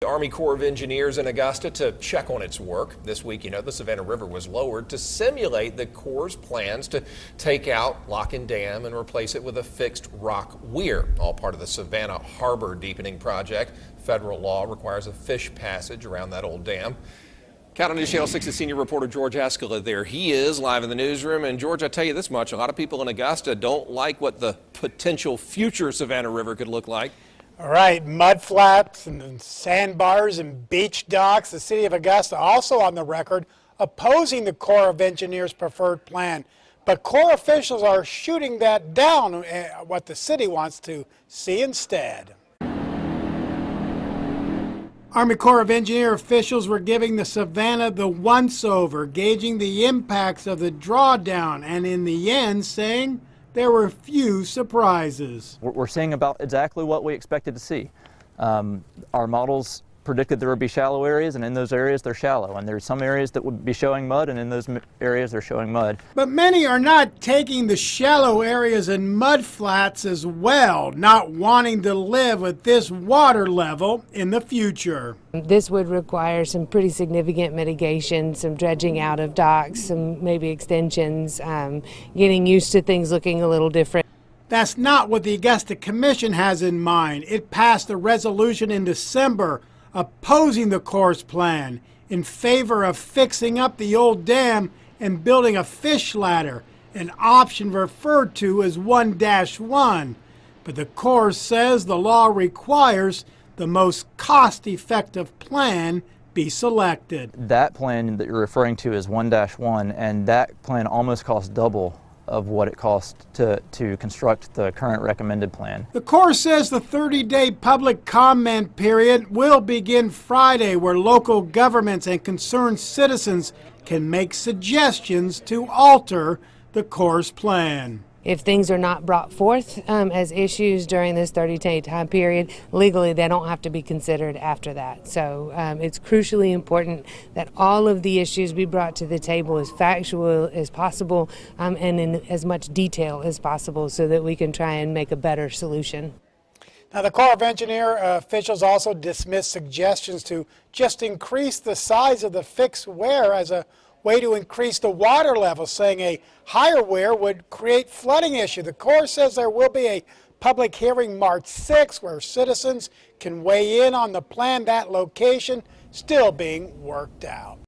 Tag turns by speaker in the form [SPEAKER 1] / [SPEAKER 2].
[SPEAKER 1] the Army Corps of Engineers in Augusta to check on its work. This week, the Savannah River was lowered to simulate the Corps' plans to take out Lock and Dam and replace it with a fixed rock weir, all part of the Savannah Harbor deepening project. Federal law requires a fish passage around that old dam. Count on News Channel 6's senior reporter George Ascala there. He is live in the newsroom. And George, I tell you this much, a lot of people in Augusta don't like what the potential future Savannah River could look like.
[SPEAKER 2] All right, mud flats and sandbars and beach docks. The city of Augusta also on the record opposing the Corps of Engineers' preferred plan. But Corps officials are shooting that down, what the city wants to see instead. Army Corps of Engineer officials were giving the Savannah the once-over, gauging the impacts of the drawdown, and in the end saying there were few surprises.
[SPEAKER 3] We're seeing about exactly what we expected to see. Our models predicted there would be shallow areas, and in those areas they're shallow. And there's some areas that would be showing mud, and in those areas they're showing mud.
[SPEAKER 2] But many are not taking the shallow areas and mud flats as well, not wanting to live with this water level in the future.
[SPEAKER 4] This would require some pretty significant mitigation, some dredging out of docks, some maybe extensions, getting used to things looking a little different.
[SPEAKER 2] That's not what the Augusta Commission has in mind. It passed a resolution in December opposing the Corps' plan in favor of fixing up the old dam and building a fish ladder, an option referred to as 1-1. But the Corps says the law requires the most cost-effective plan be selected.
[SPEAKER 3] That plan that you're referring to is 1-1, and that plan almost costs double of what it cost to construct the current recommended plan.
[SPEAKER 2] The Corps says the 30-day public comment period will begin Friday, where local governments and concerned citizens can make suggestions to alter the Corps' plan.
[SPEAKER 4] If things are not brought forth as issues during this 30-day time period, legally they don't have to be considered after that. So it's crucially important that all of the issues be brought to the table as factual as possible and in as much detail as possible so that we can try and make a better solution.
[SPEAKER 2] Now, the Corps of Engineer officials also dismissed suggestions to just increase the size of the fixed weir as a way to increase the water level, saying a higher weir would create flooding issue. The Corps says there will be a public hearing March 6th where citizens can weigh in on the plan, that location still being worked out.